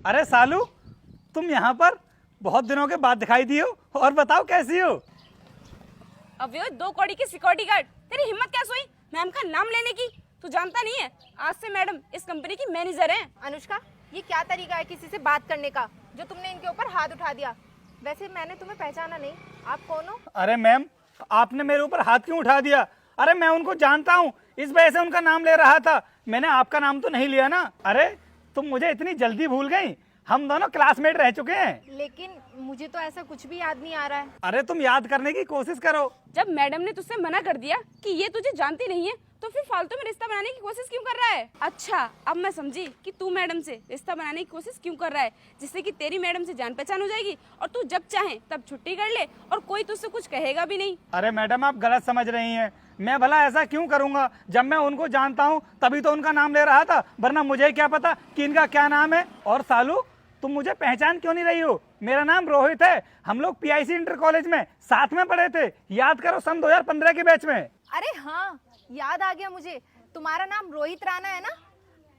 अरे सालू, तुम यहाँ पर बहुत दिनों के बाद दिखाई दी हो। और बताओ कैसी हो? अब वो 2 कौड़ी की सिक्योरिटी गार्ड, तेरी हिम्मत कैसे हुई मैम का नाम लेने की? तू जानता नहीं है, आज से मैडम इस कंपनी की मैनेजर हैं। अनुष्का, ये क्या तरीका है किसी से बात करने का, जो तुमने इनके ऊपर हाथ उठा दिया? वैसे मैंने तुम्हें पहचाना नहीं, आप कौन हो? अरे मैम, आपने मेरे ऊपर हाथ क्यों उठा दिया? अरे मैं उनको जानता हूँ, इस वजह से उनका नाम ले रहा था। मैंने आपका नाम तो नहीं लिया ना। अरे तुम मुझे इतनी जल्दी भूल गई? हम दोनों क्लासमेट रह चुके हैं। लेकिन मुझे तो ऐसा कुछ भी याद नहीं आ रहा है। अरे तुम याद करने की कोशिश करो। जब मैडम ने तुझसे मना कर दिया कि ये तुझे जानती नहीं है, तो फिर फालतू में रिश्ता बनाने की कोशिश क्यों कर रहा है? अच्छा, अब मैं समझी कि तू मैडम से रिश्ता बनाने की कोशिश क्यों कर रहा है, जिससे कि तेरी मैडम से जान पहचान हो जाएगी और तू जब चाहे तब छुट्टी कर ले और कोई तुझसे कुछ कहेगा भी नहीं। अरे मैडम, आप गलत समझ रही हैं। मैं भला ऐसा क्यों करूंगा? जब मैं उनको जानता हूँ तभी तो उनका नाम ले रहा था, वरना मुझे क्या पता कि इनका क्या नाम है। और सालू, तुम मुझे पहचान क्यों नहीं रही हो? मेरा नाम रोहित है। हम लोग पीआईसी इंटर कॉलेज में साथ में पढ़े थे। याद करो, सन 2015 के बैच में। अरे हाँ, याद आ गया मुझे। तुम्हारा नाम रोहित राणा है ना?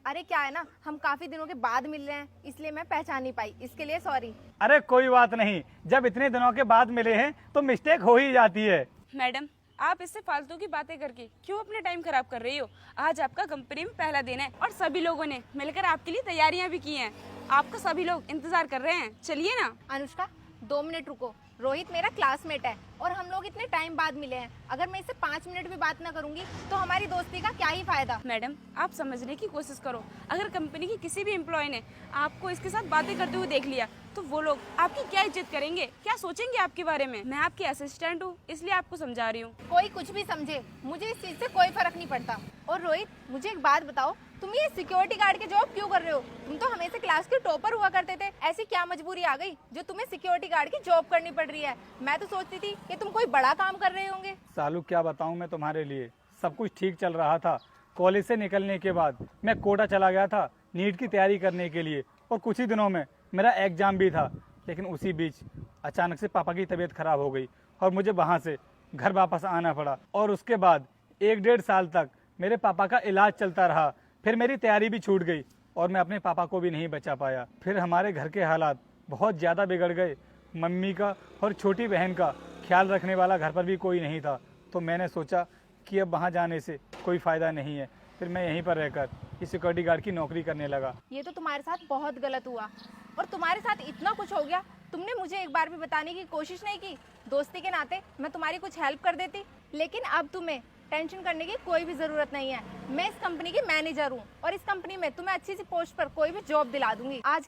अरे क्या है ना, हम काफी दिनों के बाद मिल रहे हैं, इसलिए मैं पहचान नहीं पाई, इसके लिए सॉरी। अरे कोई बात नहीं, जब इतने दिनों के बाद मिले हैं तो मिस्टेक हो ही जाती है। मैडम, आप इससे फालतू की बातें करके क्यों अपने टाइम खराब कर रही हो? आज आपका कंपनी में पहला दिन है और सभी लोगों ने मिलकर आपके लिए तैयारियां भी की हैं। आपका सभी लोग इंतजार कर रहे हैं, चलिए ना। अनुष्का, 2 मिनट रुको। रोहित मेरा क्लासमेट है और हम लोग इतने टाइम बाद मिले हैं। अगर मैं इससे 5 मिनट भी बात ना करूंगी तो हमारी दोस्ती का क्या ही फायदा? मैडम, आप समझने की कोशिश करो। अगर कंपनी की किसी भी एम्प्लॉय ने आपको इसके साथ बातें करते हुए देख लिया तो वो लोग आपकी क्या इज्जत करेंगे, क्या सोचेंगे आपके बारे में? मैं आपकी असिस्टेंट हूँ, इसलिए आपको समझा रही हूँ। कोई कुछ भी समझे, मुझे इस चीज से कोई फर्क नहीं पड़ता। और रोहित, मुझे एक बात बताओ, तुम ये सिक्योरिटी गार्ड के जॉब क्यों कर रहे हो? तुम तो हमेशा क्लास के टॉपर हुआ करते थे। ऐसी क्या मजबूरी आ गई जो तुम्हें सिक्योरिटी गार्ड की जॉब करनी पड़ रही है? मैं तो सोचती थी कि तुम कोई बड़ा काम कर रहे होंगे। सालू, क्या बताऊं मैं तुम्हारे लिए। सब कुछ ठीक चल रहा था। कॉलेज से निकलने के बाद मैं कोटा चला गया था नीट की तैयारी करने के लिए, और कुछ ही दिनों में मेरा एग्जाम भी था। लेकिन उसी बीच अचानक से पापा की तबीयत खराब हो गई और मुझे वहाँ से घर वापस आना पड़ा। और उसके बाद 1-1.5 साल तक मेरे पापा का इलाज चलता रहा। फिर मेरी तैयारी भी छूट गई और मैं अपने पापा को भी नहीं बचा पाया। फिर हमारे घर के हालात बहुत ज़्यादा बिगड़ गए। मम्मी का और छोटी बहन का ख्याल रखने वाला घर पर भी कोई नहीं था। तो मैंने सोचा कि अब वहाँ जाने से कोई फ़ायदा नहीं है। फिर मैं यहीं पर रहकर इस सिक्योरिटी गार्ड की नौकरी करने लगा। ये तो तुम्हारे साथ बहुत गलत हुआ और तुम्हारे साथ इतना कुछ हो गया, तुमने मुझे एक बार भी बताने की कोशिश नहीं की। दोस्ती के नाते मैं तुम्हारी कुछ हेल्प कर देती। लेकिन अब तुम्हें टेंशन करने की कोई भी जरूरत नहीं है। मैं इस कंपनी की मैनेजर हूँ और इस कंपनी में तुम्हें अच्छी सी पोस्ट पर कोई भी जॉब दिला दूंगी। आज